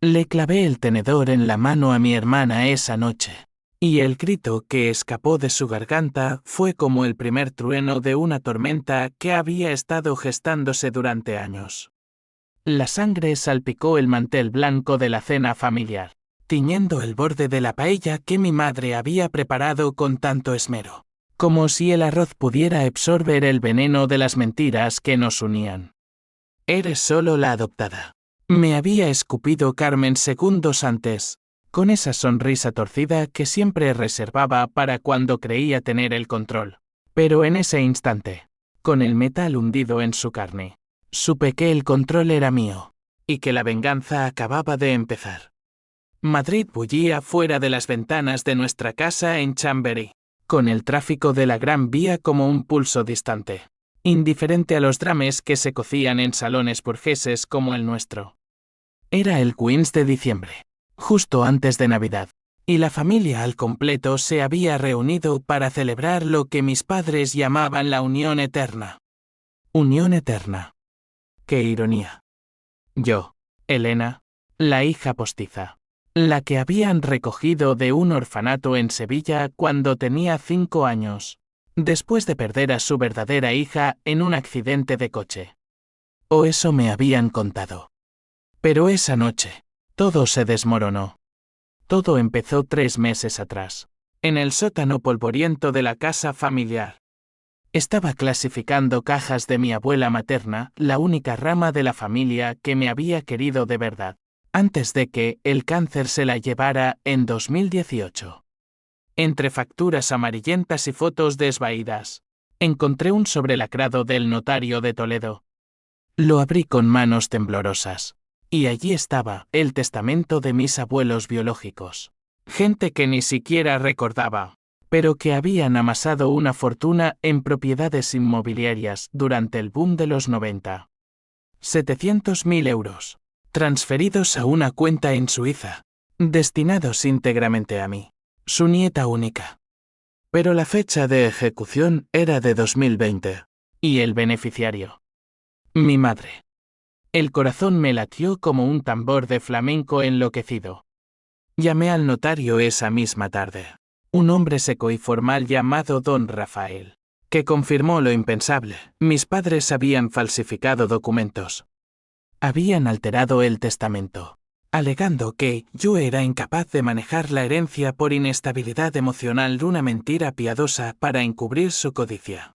Le clavé el tenedor en la mano a mi hermana esa noche, y el grito que escapó de su garganta fue como el primer trueno de una tormenta que había estado gestándose durante años. La sangre salpicó el mantel blanco de la cena familiar, tiñendo el borde de la paella que mi madre había preparado con tanto esmero, como si el arroz pudiera absorber el veneno de las mentiras que nos unían. Eres solo la adoptada. Me había escupido Carmen segundos antes, con esa sonrisa torcida que siempre reservaba para cuando creía tener el control. Pero en ese instante, con el metal hundido en su carne, supe que el control era mío, y que la venganza acababa de empezar. Madrid bullía fuera de las ventanas de nuestra casa en Chamberí, con el tráfico de la Gran Vía como un pulso distante, indiferente a los dramas que se cocían en salones burgueses como el nuestro. Era el Queens de diciembre, justo antes de Navidad, y la familia al completo se había reunido para celebrar lo que mis padres llamaban la unión eterna. Unión eterna. ¡Qué ironía! Yo, Elena, la hija postiza, la que habían recogido de un orfanato en Sevilla cuando tenía 5 años, después de perder a su verdadera hija en un accidente de coche. O eso me habían contado. Pero esa noche, todo se desmoronó. Todo empezó 3 meses atrás, en el sótano polvoriento de la casa familiar. Estaba clasificando cajas de mi abuela materna, la única rama de la familia que me había querido de verdad, antes de que el cáncer se la llevara en 2018. Entre facturas amarillentas y fotos desvaídas, encontré un sobrelacrado del notario de Toledo. Lo abrí con manos temblorosas. Y allí estaba el testamento de mis abuelos biológicos. Gente que ni siquiera recordaba, pero que habían amasado una fortuna en propiedades inmobiliarias durante el boom de los 90. 700.000 euros, transferidos a una cuenta en Suiza, destinados íntegramente a mí, su nieta única. Pero la fecha de ejecución era de 2020, y el beneficiario, mi madre. El corazón me latió como un tambor de flamenco enloquecido. Llamé al notario esa misma tarde, un hombre seco y formal llamado don Rafael, que confirmó lo impensable. Mis padres habían falsificado documentos. Habían alterado el testamento, alegando que yo era incapaz de manejar la herencia por inestabilidad emocional, una mentira piadosa para encubrir su codicia.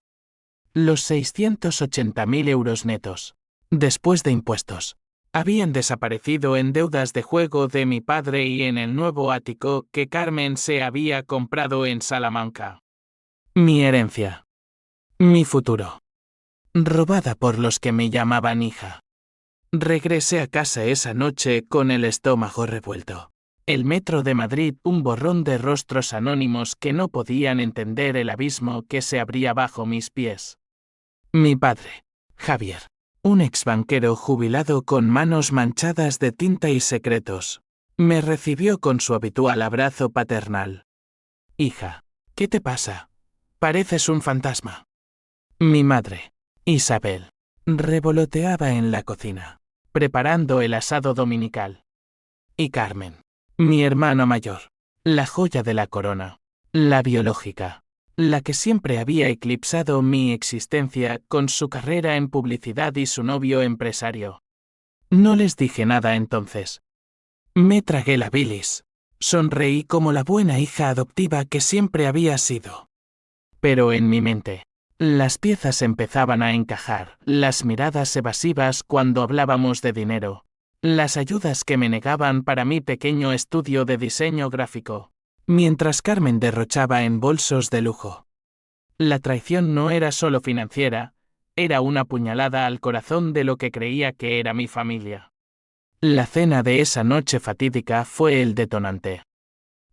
Los 680.000 euros netos, después de impuestos, habían desaparecido en deudas de juego de mi padre y en el nuevo ático que Carmen se había comprado en Salamanca. Mi herencia. Mi futuro. Robada por los que me llamaban hija. Regresé a casa esa noche con el estómago revuelto. El metro de Madrid, un borrón de rostros anónimos que no podían entender el abismo que se abría bajo mis pies. Mi padre, Javier. Un exbanquero jubilado con manos manchadas de tinta y secretos, me recibió con su habitual abrazo paternal. Hija, ¿qué te pasa? Pareces un fantasma. Mi madre, Isabel, revoloteaba en la cocina, preparando el asado dominical. Y Carmen, mi hermana mayor, la joya de la corona, la biológica, la que siempre había eclipsado mi existencia con su carrera en publicidad y su novio empresario. No les dije nada entonces. Me tragué la bilis. Sonreí como la buena hija adoptiva que siempre había sido. Pero en mi mente, las piezas empezaban a encajar, las miradas evasivas cuando hablábamos de dinero, las ayudas que me negaban para mi pequeño estudio de diseño gráfico, mientras Carmen derrochaba en bolsos de lujo. La traición no era solo financiera, era una puñalada al corazón de lo que creía que era mi familia. La cena de esa noche fatídica fue el detonante.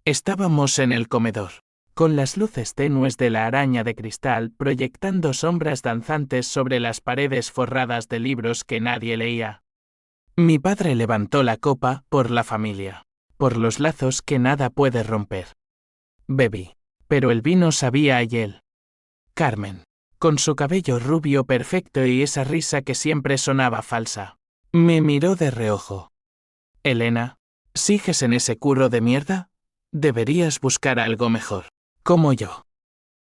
Estábamos en el comedor, con las luces tenues de la araña de cristal proyectando sombras danzantes sobre las paredes forradas de libros que nadie leía. Mi padre levantó la copa por la familia, por los lazos que nada puede romper. Bebí, pero el vino sabía a hiel. Carmen, con su cabello rubio perfecto y esa risa que siempre sonaba falsa, me miró de reojo. Elena, ¿Sigues en ese curro de mierda? Deberías buscar algo mejor. Como yo.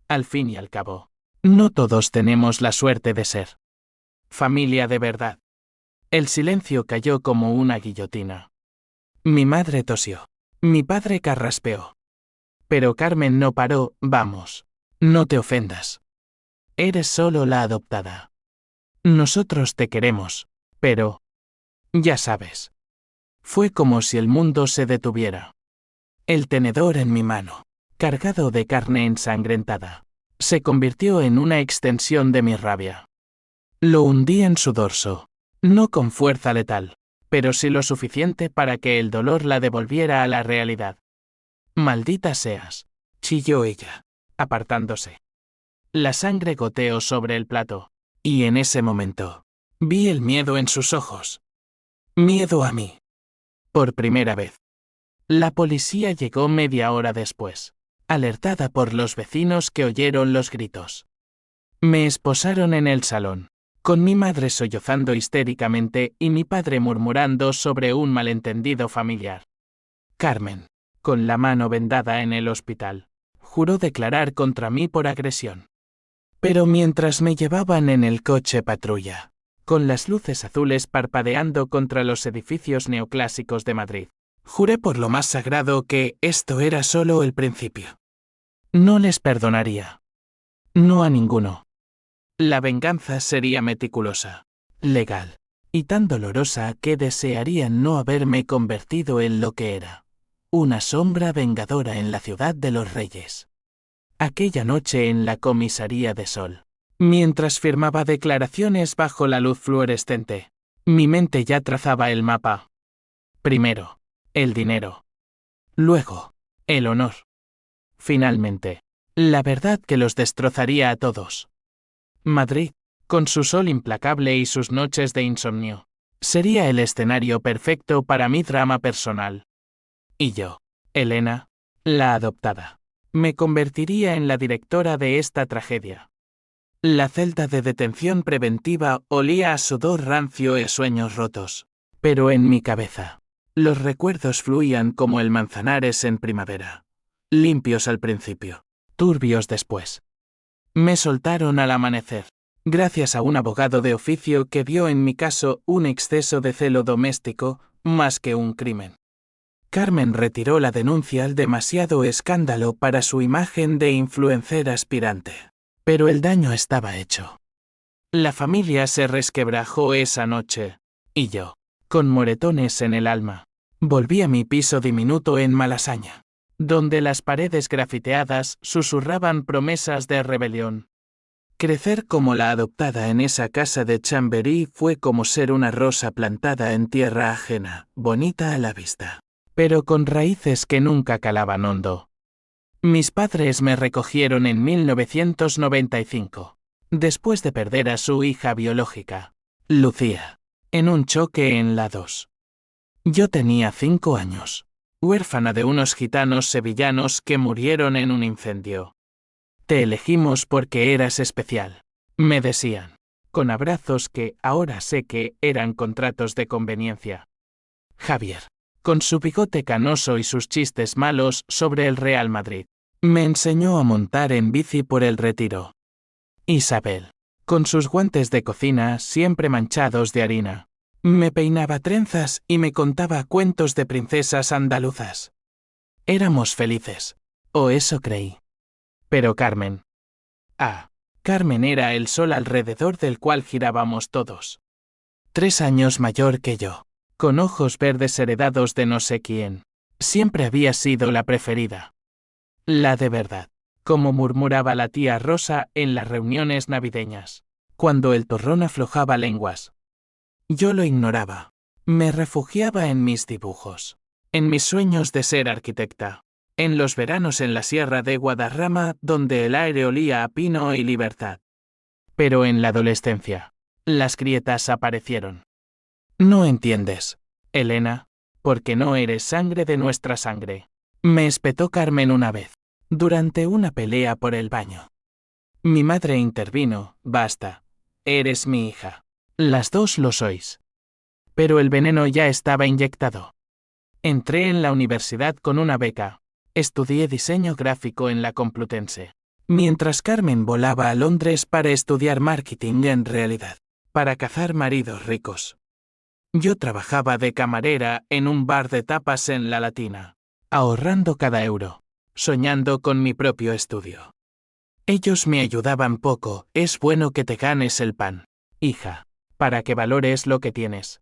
Al fin y al cabo, no todos tenemos la suerte de ser familia de verdad. El silencio cayó como una guillotina. Mi madre tosió. Mi padre carraspeó. Pero Carmen no paró. Vamos. No te ofendas. Eres solo la adoptada. Nosotros te queremos. Pero... ya sabes. Fue como si el mundo se detuviera. El tenedor en mi mano, cargado de carne ensangrentada, se convirtió en una extensión de mi rabia. Lo hundí en su dorso, no con fuerza letal, pero sí lo suficiente para que el dolor la devolviera a la realidad. Maldita seas, chilló ella, apartándose. La sangre goteó sobre el plato, y en ese momento, vi el miedo en sus ojos. Miedo a mí. Por primera vez. La policía llegó media hora después, alertada por los vecinos que oyeron los gritos. Me esposaron en el salón, con mi madre sollozando histéricamente y mi padre murmurando sobre un malentendido familiar. Carmen, con la mano vendada en el hospital, juró declarar contra mí por agresión. Pero mientras me llevaban en el coche patrulla, con las luces azules parpadeando contra los edificios neoclásicos de Madrid, juré por lo más sagrado que esto era solo el principio. No les perdonaría. No a ninguno. La venganza sería meticulosa, legal, y tan dolorosa que desearían no haberme convertido en lo que era. Una sombra vengadora en la ciudad de los reyes. Aquella noche en la comisaría de Sol, mientras firmaba declaraciones bajo la luz fluorescente, mi mente ya trazaba el mapa. Primero, el dinero. Luego, el honor. Finalmente, la verdad que los destrozaría a todos. Madrid, con su sol implacable y sus noches de insomnio, sería el escenario perfecto para mi drama personal. Y yo, Elena, la adoptada, me convertiría en la directora de esta tragedia. La celda de detención preventiva olía a sudor rancio y sueños rotos, pero en mi cabeza, los recuerdos fluían como el Manzanares en primavera. Limpios al principio, turbios después. Me soltaron al amanecer, gracias a un abogado de oficio que vio en mi caso un exceso de celo doméstico, más que un crimen. Carmen retiró la denuncia al demasiado escándalo para su imagen de influencer aspirante. Pero el daño estaba hecho. La familia se resquebrajó esa noche, y yo, con moretones en el alma, volví a mi piso diminuto en Malasaña, donde las paredes grafiteadas susurraban promesas de rebelión. Crecer como la adoptada en esa casa de Chamberí fue como ser una rosa plantada en tierra ajena, bonita a la vista, pero con raíces que nunca calaban hondo. Mis padres me recogieron en 1995, después de perder a su hija biológica, Lucía, en un choque en la 2. Yo tenía 5 años, huérfana de unos gitanos sevillanos que murieron en un incendio. Te elegimos porque eras especial, me decían, con abrazos que ahora sé que eran contratos de conveniencia. Javier, con su bigote canoso y sus chistes malos sobre el Real Madrid, me enseñó a montar en bici por el Retiro. Isabel, con sus guantes de cocina siempre manchados de harina, me peinaba trenzas y me contaba cuentos de princesas andaluzas. Éramos felices, o eso creí. Pero Carmen. Carmen era el sol alrededor del cual girábamos todos. 3 años mayor que yo, con ojos verdes heredados de no sé quién, siempre había sido la preferida. La de verdad, como murmuraba la tía Rosa en las reuniones navideñas, cuando el torrón aflojaba lenguas. Yo lo ignoraba. Me refugiaba en mis dibujos, en mis sueños de ser arquitecta, en los veranos en la sierra de Guadarrama donde el aire olía a pino y libertad. Pero en la adolescencia, las grietas aparecieron. No entiendes, Elena, porque no eres sangre de nuestra sangre, me espetó Carmen una vez, durante una pelea por el baño. Mi madre intervino, basta, eres mi hija. Las dos lo sois. Pero el veneno ya estaba inyectado. Entré en la universidad con una beca. Estudié diseño gráfico en la Complutense. Mientras Carmen volaba a Londres para estudiar marketing en realidad, para cazar maridos ricos. Yo trabajaba de camarera en un bar de tapas en La Latina, ahorrando cada euro, soñando con mi propio estudio. Ellos me ayudaban poco. Es bueno que te ganes el pan, hija, para que valores lo que tienes.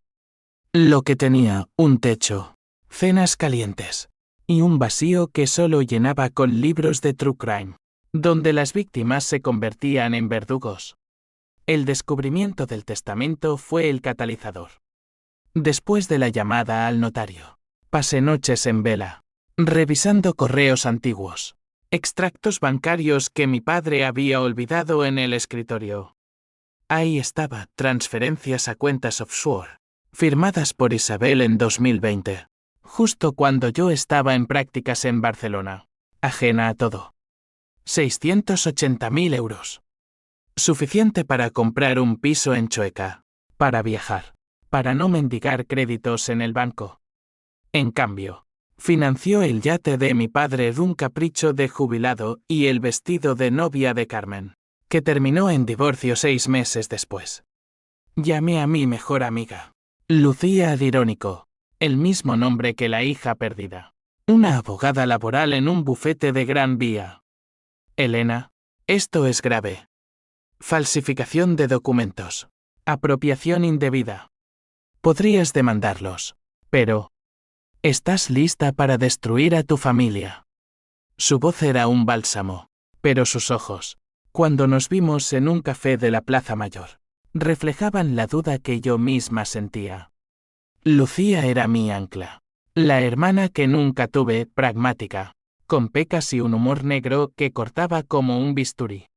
Lo que tenía, un techo, cenas calientes, y un vacío que solo llenaba con libros de true crime, donde las víctimas se convertían en verdugos. El descubrimiento del testamento fue el catalizador. Después de la llamada al notario, pasé noches en vela, revisando correos antiguos, extractos bancarios que mi padre había olvidado en el escritorio. Ahí estaba, transferencias a cuentas offshore, firmadas por Isabel en 2020, justo cuando yo estaba en prácticas en Barcelona, ajena a todo. 680.000 euros. Suficiente para comprar un piso en Chueca, para viajar, para no mendigar créditos en el banco. En cambio, financió el yate de mi padre de un capricho de jubilado y el vestido de novia de Carmen, que terminó en divorcio 6 meses después. Llamé a mi mejor amiga, Lucía Dirónico, el mismo nombre que la hija perdida, una abogada laboral en un bufete de Gran Vía. Elena, esto es grave. Falsificación de documentos. Apropiación indebida. Podrías demandarlos, pero ¿estás lista para destruir a tu familia? Su voz era un bálsamo, pero sus ojos, cuando nos vimos en un café de la Plaza Mayor, reflejaban la duda que yo misma sentía. Lucía era mi ancla, la hermana que nunca tuve, pragmática, con pecas y un humor negro que cortaba como un bisturí.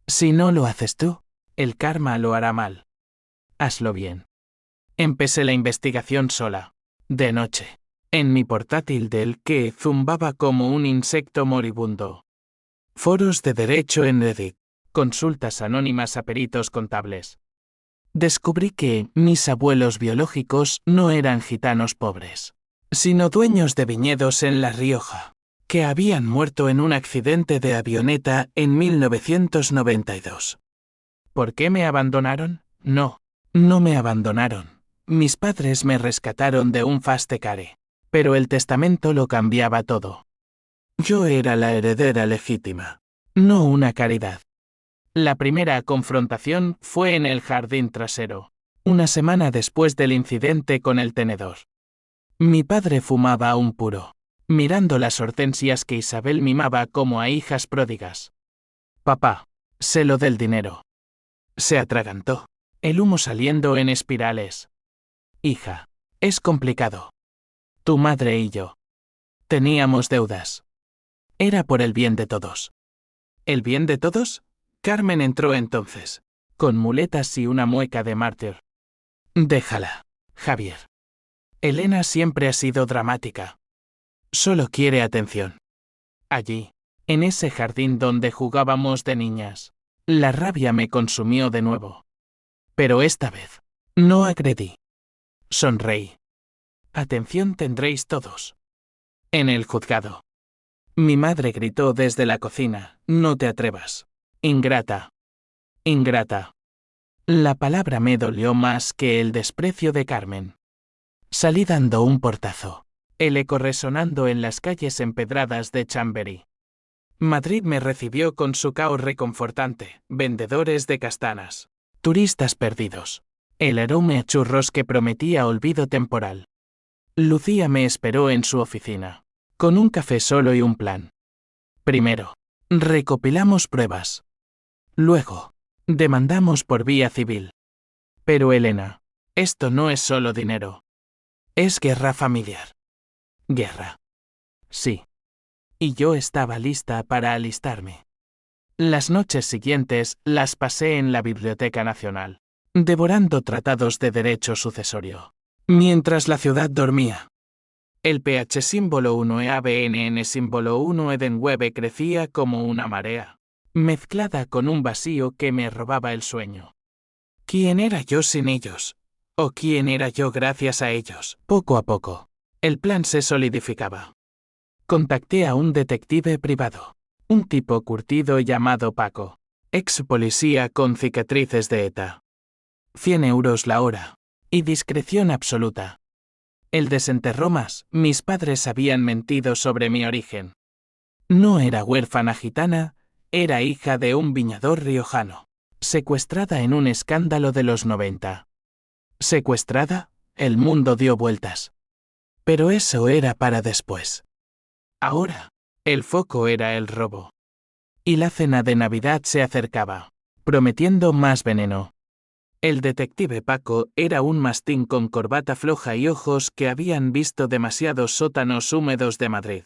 Si no lo haces tú, el karma lo hará mal. Hazlo bien. Empecé la investigación sola, de noche, en mi portátil del que zumbaba como un insecto moribundo. Foros de derecho en Reddit, consultas anónimas a peritos contables. Descubrí que mis abuelos biológicos no eran gitanos pobres, sino dueños de viñedos en La Rioja, que habían muerto en un accidente de avioneta en 1992. ¿Por qué me abandonaron? No me abandonaron. Mis padres me rescataron de un fastecare, pero el testamento lo cambiaba todo. Yo era la heredera legítima, no una caridad. La primera confrontación fue en el jardín trasero, una semana después del incidente con el tenedor. Mi padre fumaba un puro, mirando las hortensias que Isabel mimaba como a hijas pródigas. Papá, sé lo del dinero. Se atragantó, el humo saliendo en espirales. Hija, es complicado. Tu madre y yo teníamos deudas. Era por el bien de todos. ¿El bien de todos? Carmen entró entonces, con muletas y una mueca de mártir. Déjala, Javier. Elena siempre ha sido dramática. Solo quiere atención. Allí, en ese jardín donde jugábamos de niñas, la rabia me consumió de nuevo. Pero esta vez, no agredí. Sonreí. Atención tendréis todos. En el juzgado. Mi madre gritó desde la cocina, no te atrevas. Ingrata. Ingrata. La palabra me dolió más que el desprecio de Carmen. Salí dando un portazo, el eco resonando en las calles empedradas de Chamberí. Madrid me recibió con su caos reconfortante, vendedores de castanas, turistas perdidos, el aroma a churros que prometía olvido temporal. Lucía me esperó en su oficina, con un café solo y un plan. Primero, recopilamos pruebas. Luego, demandamos por vía civil. Pero Elena, esto no es solo dinero. Es guerra familiar. Guerra. Sí. Y yo estaba lista para alistarme. Las noches siguientes las pasé en la Biblioteca Nacional, devorando tratados de derecho sucesorio, mientras la ciudad dormía. El PH símbolo 1 e ABNN símbolo 1 Edenweb crecía como una marea, mezclada con un vacío que me robaba el sueño. ¿Quién era yo sin ellos? ¿O quién era yo gracias a ellos? Poco a poco, El plan se solidificaba. Contacté a un detective privado. Un tipo curtido llamado Paco. Ex policía con cicatrices de ETA. 100 euros la hora. Y discreción absoluta. El desenterró más. Mis padres habían mentido sobre mi origen. No era huérfana gitana, era hija de un viñador riojano. Secuestrada en un escándalo de los 90. Secuestrada, el mundo dio vueltas. Pero eso era para después. Ahora, el foco era el robo. Y la cena de Navidad se acercaba, prometiendo más veneno. El detective Paco era un mastín con corbata floja y ojos que habían visto demasiados sótanos húmedos de Madrid.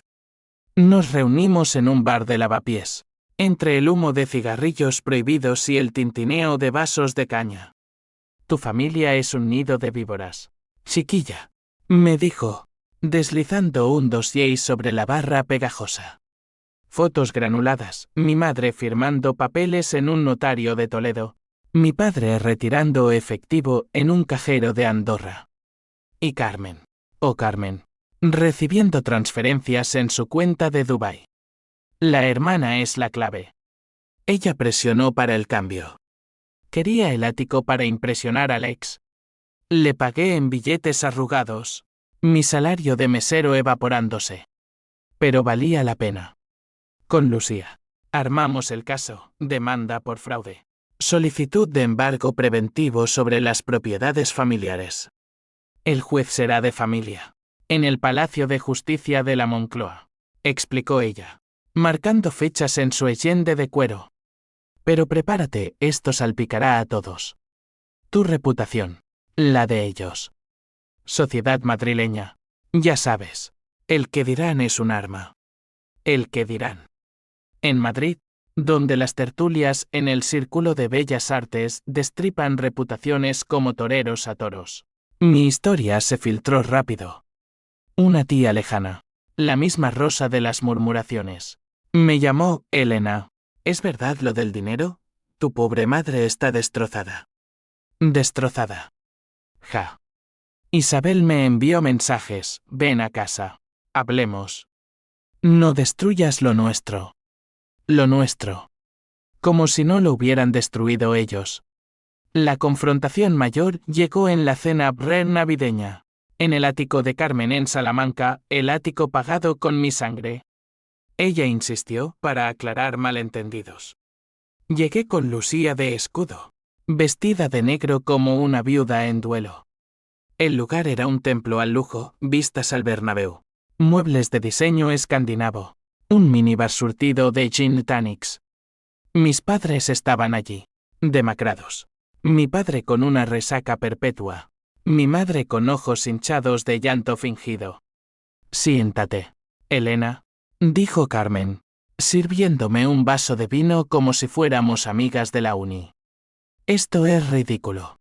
Nos reunimos en un bar de lavapiés, entre el humo de cigarrillos prohibidos y el tintineo de vasos de caña. Tu familia es un nido de víboras, chiquilla, me dijo, deslizando un dossier sobre la barra pegajosa. Fotos granuladas, mi madre firmando papeles en un notario de Toledo, mi padre retirando efectivo en un cajero de Andorra. Y Carmen, Carmen, recibiendo transferencias en su cuenta de Dubái. La hermana es la clave. Ella presionó para el cambio. Quería el ático para impresionar al ex. Le pagué en billetes arrugados, mi salario de mesero evaporándose. Pero valía la pena. Con Lucía. Armamos el caso, demanda por fraude. Solicitud de embargo preventivo sobre las propiedades familiares. El juez será de familia. En el Palacio de Justicia de la Moncloa, explicó ella, marcando fechas en su allende de cuero. Pero prepárate, esto salpicará a todos. Tu reputación, la de ellos. Sociedad madrileña. Ya sabes, el que dirán es un arma. El que dirán. En Madrid, donde las tertulias en el Círculo de Bellas Artes destripan reputaciones como toreros a toros. Mi historia se filtró rápido. Una tía lejana, la misma Rosa de las murmuraciones, me llamó Elena. ¿Es verdad lo del dinero? Tu pobre madre está destrozada. Destrozada. Ja. Isabel me envió mensajes, ven a casa. Hablemos. No destruyas lo nuestro. Lo nuestro. Como si no lo hubieran destruido ellos. La confrontación mayor llegó en la cena navideña. En el ático de Carmen en Salamanca, el ático pagado con mi sangre. Ella insistió para aclarar malentendidos. Llegué con Lucía de escudo, vestida de negro como una viuda en duelo. El lugar era un templo al lujo, vistas al Bernabéu. Muebles de diseño escandinavo. Un minibar surtido de gin tonics. Mis padres estaban allí, demacrados. Mi padre con una resaca perpetua. Mi madre con ojos hinchados de llanto fingido. Siéntate, Elena, dijo Carmen, sirviéndome un vaso de vino como si fuéramos amigas de la uni. Esto es ridículo.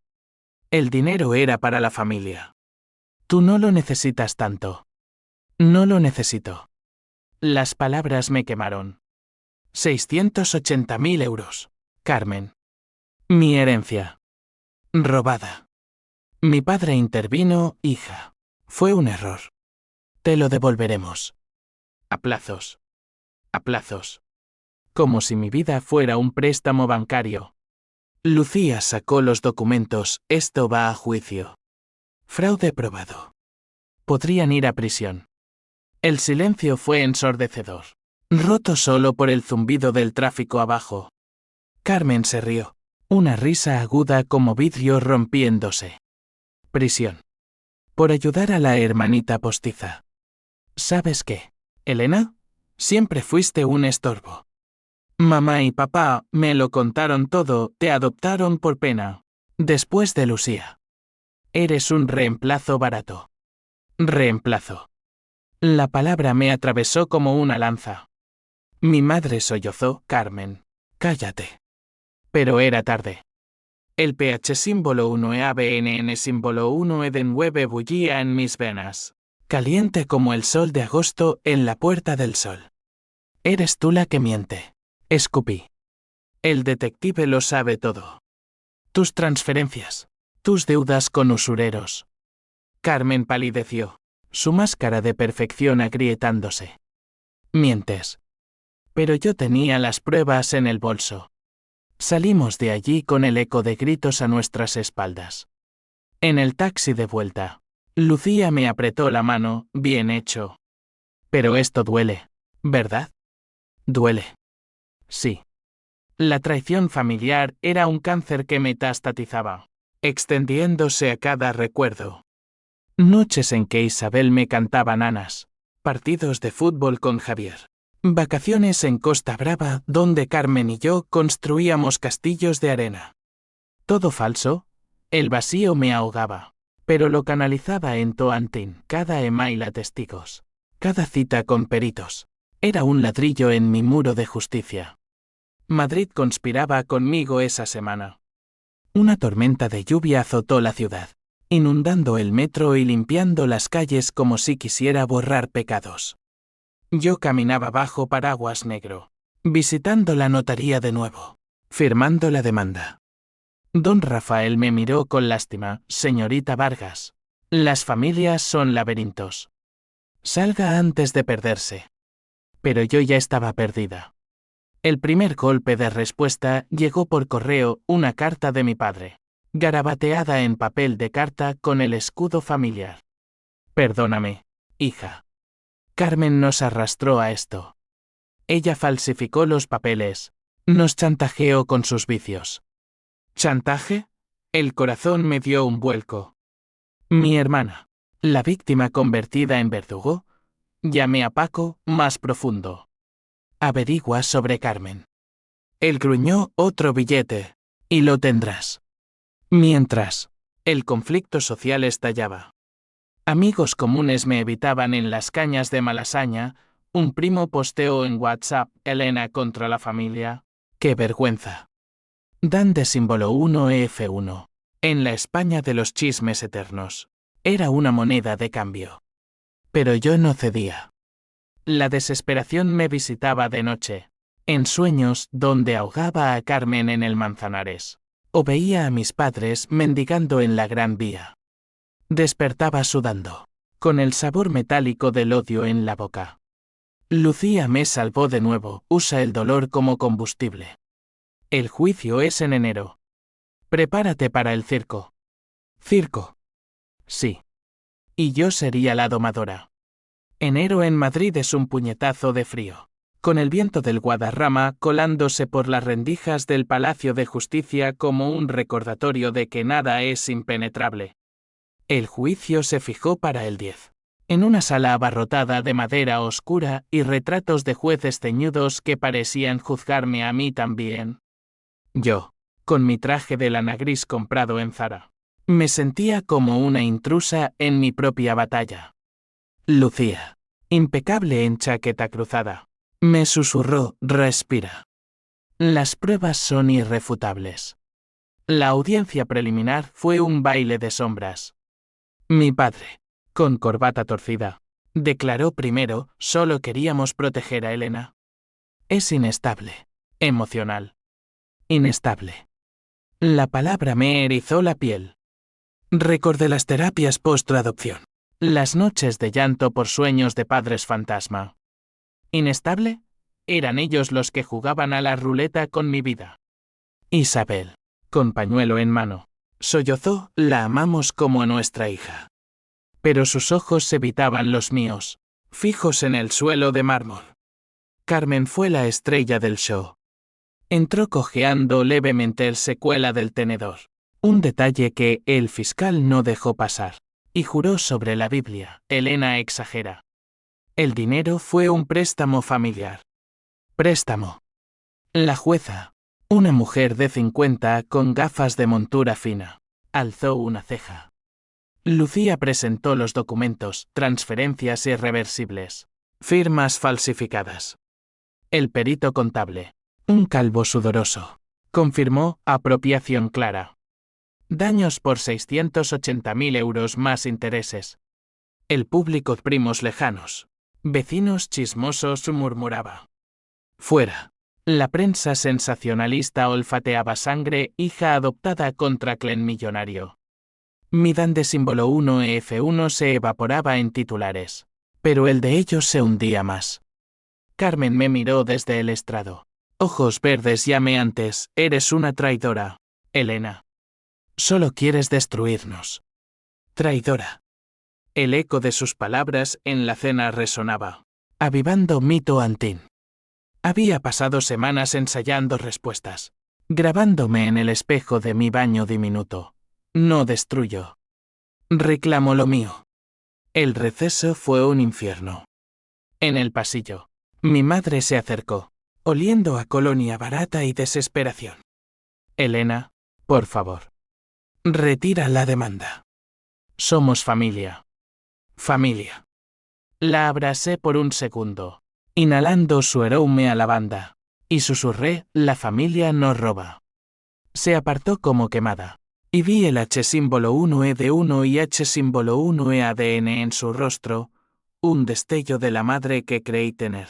El dinero era para la familia. Tú no lo necesitas tanto. No lo necesito. Las palabras me quemaron. 680.000 euros, Carmen. Mi herencia. Robada. Mi padre intervino, hija. Fue un error. Te lo devolveremos. A plazos. A plazos. Como si mi vida fuera un préstamo bancario. Lucía sacó los documentos, esto va a juicio. Fraude probado. Podrían ir a prisión. El silencio fue ensordecedor, roto solo por el zumbido del tráfico abajo. Carmen se rió, una risa aguda como vidrio rompiéndose. Prisión. Por ayudar a la hermanita postiza. ¿Sabes qué, Elena? Siempre fuiste un estorbo. Mamá y papá me lo contaron todo, te adoptaron por pena. Después de Lucía. Eres un reemplazo barato. Reemplazo. La palabra me atravesó como una lanza. Mi madre sollozó, Carmen. Cállate. Pero era tarde. El pH símbolo 1 e ABNN símbolo 1 e de 9 bullía en mis venas. Caliente como el sol de agosto en la puerta del sol. Eres tú la que miente. Escupí. El detective lo sabe todo. Tus transferencias. Tus deudas con usureros. Carmen palideció. su máscara de perfección agrietándose. Mientes. Pero yo tenía las pruebas en el bolso. Salimos de allí con el eco de gritos a nuestras espaldas. En el taxi de vuelta, Lucía me apretó la mano, bien hecho. Pero esto duele, ¿verdad? Duele. Sí. La traición familiar era un cáncer que metastatizaba, extendiéndose a cada recuerdo. Noches en que Isabel me cantaba nanas, partidos de fútbol con Javier, vacaciones en Costa Brava donde Carmen y yo construíamos castillos de arena. Todo falso, el vacío me ahogaba, pero lo canalizaba en Toantín, cada email a testigos, cada cita con peritos. Era un ladrillo en mi muro de justicia. Madrid conspiraba conmigo esa semana. Una tormenta de lluvia azotó la ciudad, inundando el metro y limpiando las calles como si quisiera borrar pecados. Yo caminaba bajo paraguas negro, visitando la notaría de nuevo, firmando la demanda. Don Rafael me miró con lástima. Señorita Vargas, las familias son laberintos. Salga antes de perderse. Pero yo ya estaba perdida. El primer golpe de respuesta llegó por correo, una carta de mi padre, garabateada en papel de carta con el escudo familiar. Perdóname, hija. Carmen nos arrastró a esto. Ella falsificó los papeles, nos chantajeó con sus vicios. ¿Chantaje? El corazón me dio un vuelco. Mi hermana, la víctima convertida en verdugo. Llamé a Paco, más profundo. Averigua sobre Carmen. Él gruñó otro billete, y lo tendrás. Mientras, el conflicto social estallaba. Amigos comunes me evitaban en las cañas de Malasaña, un primo posteó en WhatsApp, Elena contra la familia. ¡Qué vergüenza! Dan de símbolo 1F1. En la España de los chismes eternos. Era una moneda de cambio. Pero yo no cedía. La desesperación me visitaba de noche, en sueños donde ahogaba a Carmen en el Manzanares, o veía a mis padres mendigando en la Gran Vía. Despertaba sudando, con el sabor metálico del odio en la boca. Lucía me salvó de nuevo, usa el dolor como combustible. El juicio es en enero. Prepárate para el circo. ¿Circo? Sí. Y yo sería la domadora. Enero en Madrid es un puñetazo de frío, con el viento del Guadarrama colándose por las rendijas del Palacio de Justicia como un recordatorio de que nada es impenetrable. El juicio se fijó para el 10. En una sala abarrotada de madera oscura y retratos de jueces ceñudos que parecían juzgarme a mí también. Yo, con mi traje de lana gris comprado en Zara, me sentía como una intrusa en mi propia batalla. Lucía, impecable en chaqueta cruzada, me susurró, respira. Las pruebas son irrefutables. La audiencia preliminar fue un baile de sombras. Mi padre, con corbata torcida, declaró primero, solo queríamos proteger a Elena. Es inestable, emocional. Inestable. La palabra me erizó la piel. Recordé las terapias post-adopción. Las noches de llanto por sueños de padres fantasma. ¿Inestable? Eran ellos los que jugaban a la ruleta con mi vida. Isabel, con pañuelo en mano, sollozó, la amamos como a nuestra hija. Pero sus ojos evitaban los míos, fijos en el suelo de mármol. Carmen fue la estrella del show. Entró cojeando levemente el secuela del tenedor, un detalle que el fiscal no dejó pasar. Y juró sobre la Biblia, Elena exagera. El dinero fue un préstamo familiar. Préstamo. La jueza, una mujer de 50 con gafas de montura fina, alzó una ceja. Lucía presentó los documentos, transferencias irreversibles, firmas falsificadas. El perito contable, un calvo sudoroso, confirmó apropiación clara. Daños por 680.000 euros más intereses. El público, primos lejanos, vecinos chismosos, murmuraba. Fuera. La prensa sensacionalista olfateaba sangre, hija adoptada contra clan millonario. Mi DAN de símbolo 1F1 se evaporaba en titulares. Pero el de ellos se hundía más. Carmen me miró desde el estrado. Ojos verdes llameantes, eres una traidora, Elena. Solo quieres destruirnos. Traidora. El eco de sus palabras en la cena resonaba, avivando mito antín. Había pasado semanas ensayando respuestas, grabándome en el espejo de mi baño diminuto. No destruyo. Reclamo lo mío. El receso fue un infierno. En el pasillo, mi madre se acercó, oliendo a colonia barata y desesperación. Elena, por favor. Retira la demanda. Somos familia. Familia. La abracé por un segundo, inhalando su aroma a lavanda, y susurré, la familia no roba. Se apartó como quemada, y vi el H símbolo 1E de 1 y H símbolo 1E ADN en su rostro, un destello de la madre que creí tener.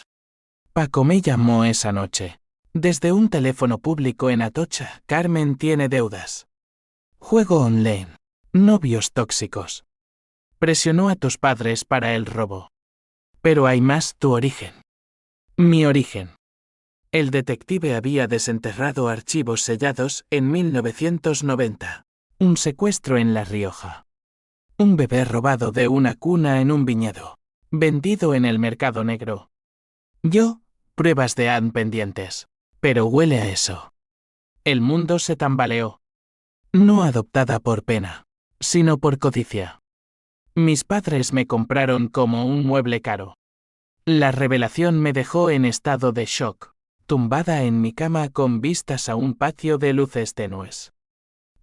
Paco me llamó esa noche. Desde un teléfono público en Atocha, Carmen tiene deudas. Juego online. Novios tóxicos. Presionó a tus padres para el robo. Pero hay más, tu origen. Mi origen. El detective había desenterrado archivos sellados en 1990. Un secuestro en La Rioja. Un bebé robado de una cuna en un viñedo. Vendido en el mercado negro. Yo, pruebas de ADN pendientes. Pero huele a eso. El mundo se tambaleó. No adoptada por pena, sino por codicia. Mis padres me compraron como un mueble caro. La revelación me dejó en estado de shock, tumbada en mi cama con vistas a un patio de luces tenues.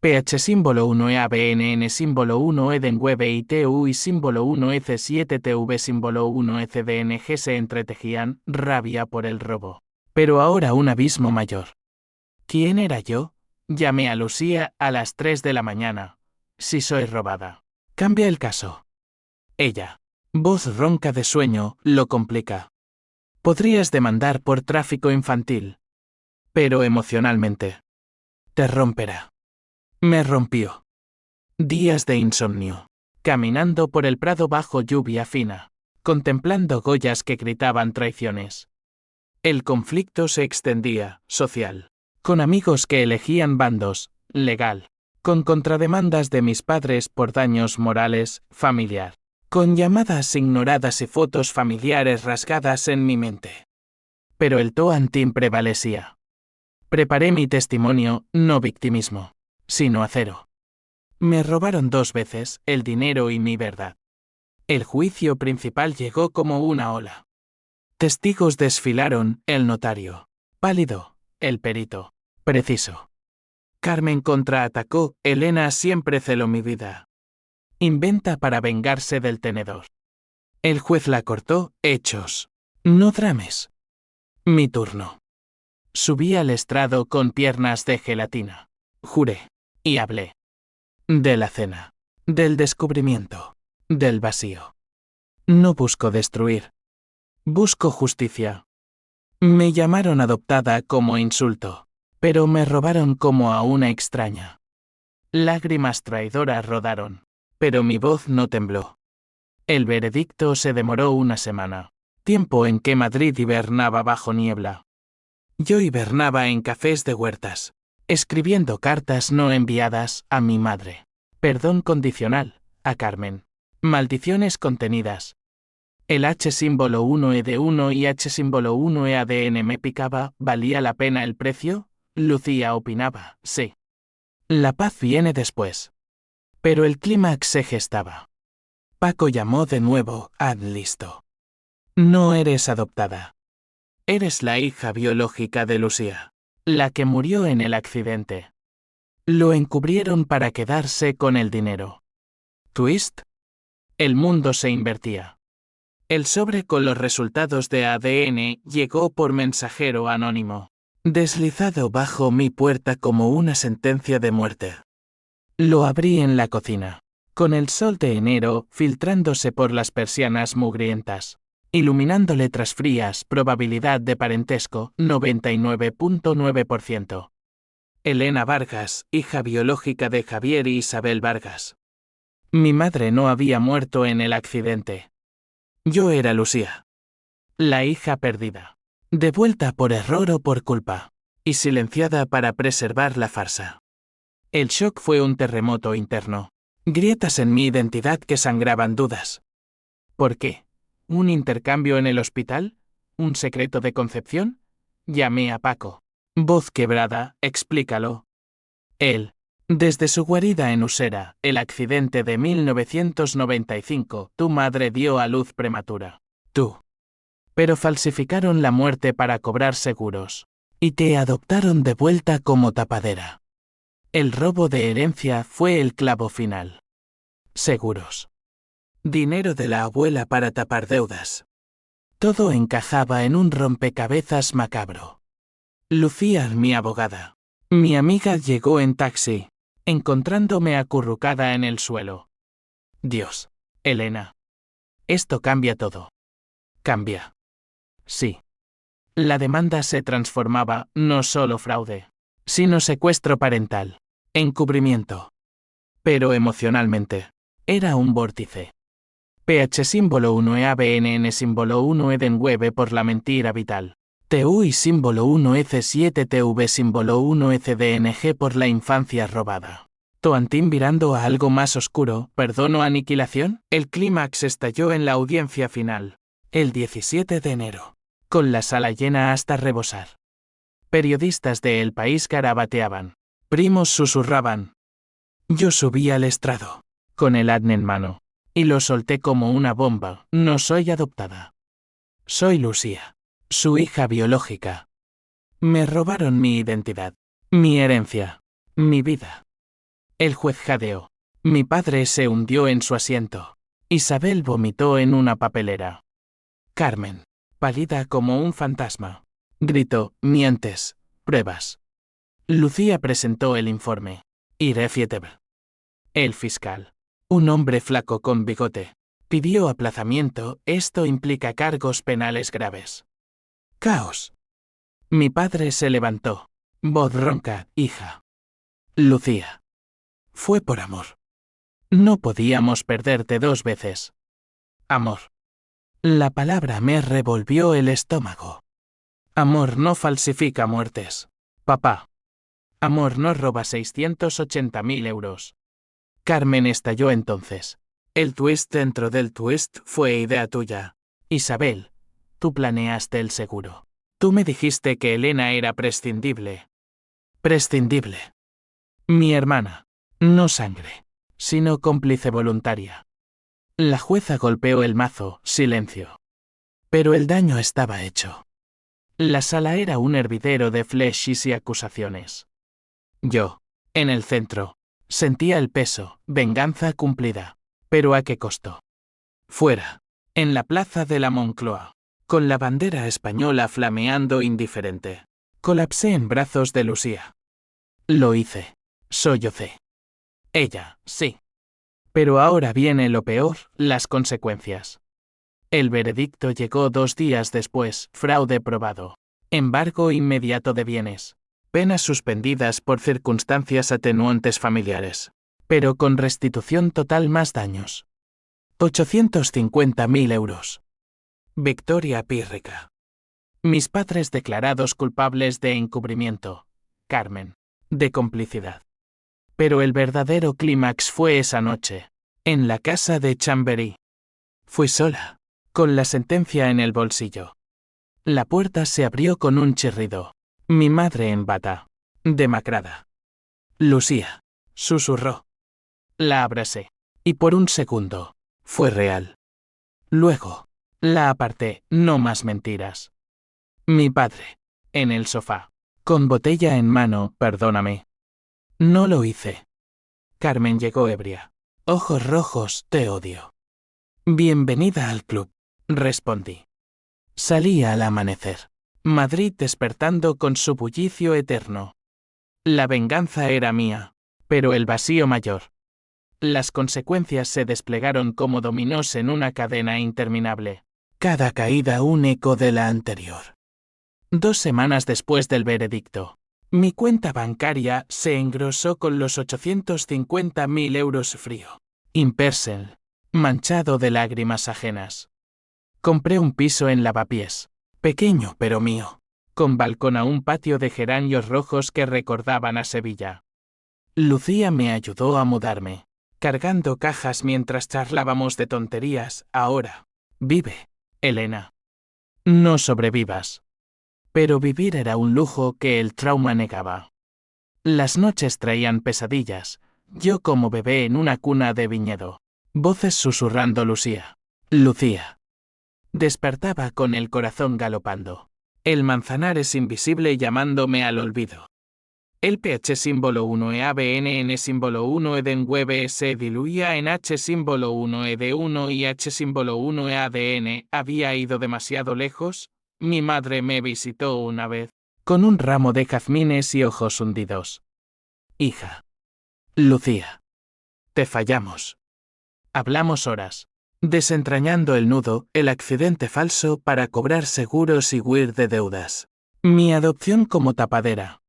PH símbolo 1 EABNN símbolo 1 Edenweb ITU y símbolo 1 EC7TV símbolo 1 ECDNG se entretejían, rabia por el robo. Pero ahora un abismo mayor. ¿Quién era yo? Llamé a Lucía a las 3 de la mañana. Si soy robada. Cambia el caso. Ella, voz ronca de sueño, lo complica. Podrías demandar por tráfico infantil. Pero emocionalmente. Te romperá. Me rompió. Días de insomnio. Caminando por el prado bajo lluvia fina. Contemplando goyas que gritaban traiciones. El conflicto se extendía, social. Con amigos que elegían bandos, legal. Con contrademandas de mis padres por daños morales, familiar. Con llamadas ignoradas y fotos familiares rasgadas en mi mente. Pero el Toantín prevalecía. Preparé mi testimonio, no victimismo, sino acero. Me robaron 2 veces, el dinero y mi verdad. El juicio principal llegó como una ola. Testigos desfilaron, el notario. Pálido, el perito. Preciso. Carmen contraatacó, Elena siempre celó mi vida. Inventa para vengarse del tenedor. El juez la cortó, hechos. No drames. Mi turno. Subí al estrado con piernas de gelatina. Juré. Y hablé. De la cena. Del descubrimiento. Del vacío. No busco destruir. Busco justicia. Me llamaron adoptada como insulto, pero me robaron como a una extraña. Lágrimas traidoras rodaron, pero mi voz no tembló. El veredicto se demoró una semana, tiempo en que Madrid hibernaba bajo niebla. Yo hibernaba en cafés de huertas, escribiendo cartas no enviadas a mi madre. Perdón condicional, a Carmen. Maldiciones contenidas. El H símbolo 1E de 1 y H símbolo 1E ADN me picaba, ¿valía la pena el precio? Lucía opinaba, sí. La paz viene después. Pero el clímax se gestaba. Paco llamó de nuevo, listo. No eres adoptada. Eres la hija biológica de Lucía, la que murió en el accidente. Lo encubrieron para quedarse con el dinero. ¿Twist? El mundo se invertía. El sobre con los resultados de ADN llegó por mensajero anónimo, deslizado bajo mi puerta como una sentencia de muerte. Lo abrí en la cocina, con el sol de enero filtrándose por las persianas mugrientas, iluminando letras frías, probabilidad de parentesco, 99.9%. Elena Vargas, hija biológica de Javier y Isabel Vargas. Mi madre no había muerto en el accidente. Yo era Lucía, la hija perdida, devuelta por error o por culpa, y silenciada para preservar la farsa. El shock fue un terremoto interno. Grietas en mi identidad que sangraban dudas. ¿Por qué? ¿Un intercambio en el hospital? ¿Un secreto de concepción? Llamé a Paco. Voz quebrada, explícalo. Él. Desde su guarida en Usera, el accidente de 1995, tu madre dio a luz prematura. Tú. Pero falsificaron la muerte para cobrar seguros. Y te adoptaron de vuelta como tapadera. El robo de herencia fue el clavo final. Seguros. Dinero de la abuela para tapar deudas. Todo encajaba en un rompecabezas macabro. Lucía, mi abogada. Mi amiga llegó en taxi, encontrándome acurrucada en el suelo. Dios, Elena. Esto cambia todo. Cambia. Sí. La demanda se transformaba, no solo fraude, sino secuestro parental, encubrimiento. Pero emocionalmente, era un vórtice. PH símbolo 1 EABNN símbolo 1 Edenweb por la mentira vital. TUI símbolo 1 EC7 TV símbolo 1 ECDNG por la infancia robada. Toantín virando a algo más oscuro, perdón o aniquilación. El clímax estalló en la audiencia final, el 17 de enero, con la sala llena hasta rebosar. Periodistas de El País garabateaban. Primos susurraban. Yo subí al estrado, con el adn en mano, y lo solté como una bomba. No soy adoptada. Soy Lucía, su hija biológica. Me robaron mi identidad, mi herencia, mi vida. El juez jadeó. Mi padre se hundió en su asiento. Isabel vomitó en una papelera. Carmen, pálida como un fantasma, gritó: mientes, pruebas. Lucía presentó el informe. Irrefutable. El fiscal, un hombre flaco con bigote, pidió aplazamiento. Esto implica cargos penales graves. Caos. Mi padre se levantó. Voz ronca: hija. Lucía. Fue por amor. No podíamos perderte dos veces. Amor. La palabra me revolvió el estómago. Amor no falsifica muertes. Papá. Amor no roba 680.000 euros. Carmen estalló entonces. El twist dentro del twist fue idea tuya. Isabel, tú planeaste el seguro. Tú me dijiste que Elena era prescindible. Prescindible. Mi hermana. No sangre, sino cómplice voluntaria. La jueza golpeó el mazo, silencio. Pero el daño estaba hecho. La sala era un hervidero de flechas y acusaciones. Yo, en el centro, sentía el peso, venganza cumplida. ¿Pero a qué costo? Fuera, en la plaza de la Moncloa, con la bandera española flameando indiferente, colapsé en brazos de Lucía. Lo hice. Sollocé. Ella, sí. Pero ahora viene lo peor, las consecuencias. El veredicto llegó 2 días después, fraude probado. Embargo inmediato de bienes. Penas suspendidas por circunstancias atenuantes familiares. Pero con restitución total más daños. 850.000 euros. Victoria pírrica. Mis padres declarados culpables de encubrimiento. Carmen. De complicidad. Pero el verdadero clímax fue esa noche, en la casa de Chambery. Fui sola, con la sentencia en el bolsillo. La puerta se abrió con un chirrido. Mi madre en bata, demacrada. Lucía, susurró. La abracé, y por un segundo, fue real. Luego, la aparté, no más mentiras. Mi padre, en el sofá, con botella en mano, perdóname. No lo hice. Carmen llegó ebria. Ojos rojos, te odio. Bienvenida al club, respondí. Salí al amanecer. Madrid despertando con su bullicio eterno. La venganza era mía, pero el vacío mayor. Las consecuencias se desplegaron como dominós en una cadena interminable. Cada caída un eco de la anterior. 2 semanas después del veredicto, mi cuenta bancaria se engrosó con los 850.000 euros frío. Impersel, manchado de lágrimas ajenas. Compré un piso en Lavapiés, pequeño pero mío, con balcón a un patio de geranios rojos que recordaban a Sevilla. Lucía me ayudó a mudarme, cargando cajas mientras charlábamos de tonterías. Ahora, vive, Elena. No sobrevivas. Pero vivir era un lujo que el trauma negaba. Las noches traían pesadillas, yo como bebé en una cuna de viñedo. Voces susurrando Lucía. Despertaba con el corazón galopando. El Manzanares invisible llamándome al olvido. El pH símbolo 1 EABN N símbolo 1 Edenweb se diluía en H símbolo 1 ED1 y H símbolo 1 EADN. ¿Había ido demasiado lejos? Mi madre me visitó una vez, con un ramo de jazmines y ojos hundidos. Hija. Lucía. Te fallamos. Hablamos horas, desentrañando el nudo, el accidente falso para cobrar seguros y huir de deudas. Mi adopción como tapadera.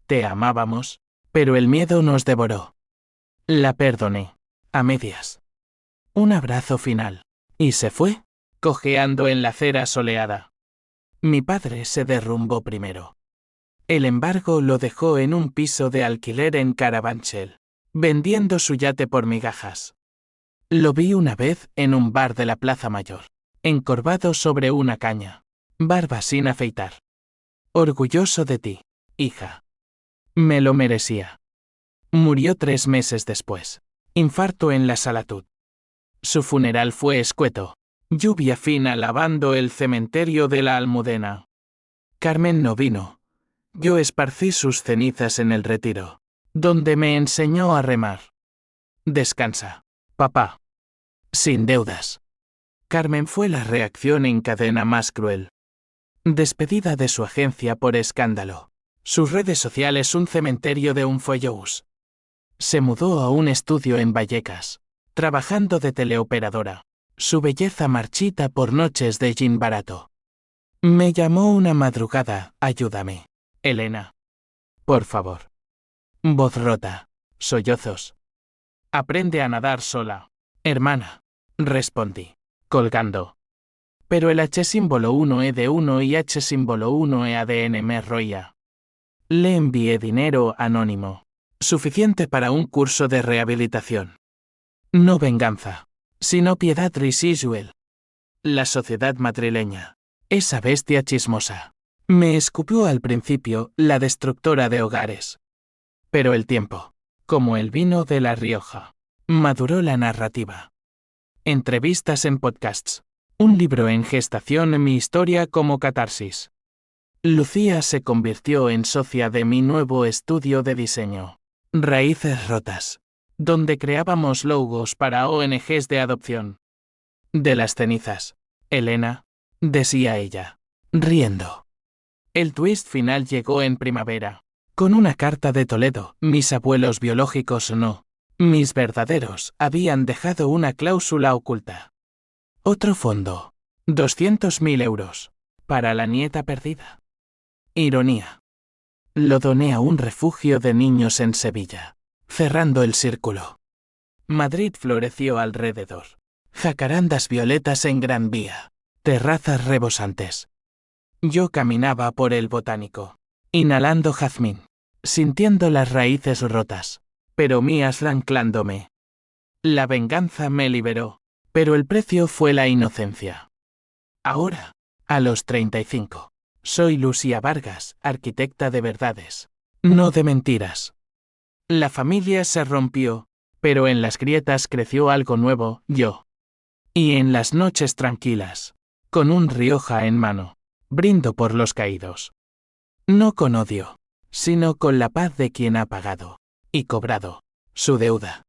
Te amábamos, pero el miedo nos devoró. La perdoné, a medias. Un abrazo final. Y se fue, cojeando en la acera soleada. Mi padre se derrumbó primero. El embargo lo dejó en un piso de alquiler en Carabanchel, vendiendo su yate por migajas. Lo vi una vez en un bar de la Plaza Mayor, encorvado sobre una caña, barba sin afeitar. Orgulloso de ti, hija. Me lo merecía. Murió 3 meses después. Infarto en la Salatud. Su funeral fue escueto. Lluvia fina lavando el cementerio de la Almudena. Carmen no vino. Yo esparcí sus cenizas en el Retiro, donde me enseñó a remar. Descansa, papá. Sin deudas. Carmen fue la reacción en cadena más cruel. Despedida de su agencia por escándalo. Sus redes sociales un cementerio de Unfollows. Se mudó a un estudio en Vallecas, trabajando de teleoperadora. Su belleza marchita por noches de gin barato. Me llamó una madrugada, ayúdame, Elena. Por favor. Voz rota, sollozos. Aprende a nadar sola, hermana, respondí, colgando. Pero el H símbolo 1 ED1 y H símbolo 1 EADN me roía. Le envié dinero anónimo, suficiente para un curso de rehabilitación. No venganza, sino piedad residual. La sociedad madrileña, esa bestia chismosa, me escupió al principio, la destructora de hogares. Pero el tiempo, como el vino de La Rioja, maduró la narrativa. Entrevistas en podcasts, un libro en gestación, mi historia como catarsis. Lucía se convirtió en socia de mi nuevo estudio de diseño, Raíces Rotas, donde creábamos logos para ONGs de adopción. De las cenizas, Elena, decía ella, riendo. El twist final llegó en primavera, con una carta de Toledo. Mis abuelos biológicos no, mis verdaderos, habían dejado una cláusula oculta. Otro fondo, 200.000 euros, para la nieta perdida. Ironía. Lo doné a un refugio de niños en Sevilla, cerrando el círculo. Madrid floreció alrededor. Jacarandas violetas en Gran Vía, terrazas rebosantes. Yo caminaba por el Botánico, inhalando jazmín, sintiendo las raíces rotas, pero mías anclándome. La venganza me liberó, pero el precio fue la inocencia. Ahora, a los 35. Soy Lucía Vargas, arquitecta de verdades, no de mentiras. La familia se rompió, pero en las grietas creció algo nuevo, yo. Y en las noches tranquilas, con un Rioja en mano, brindo por los caídos. No con odio, sino con la paz de quien ha pagado y cobrado su deuda.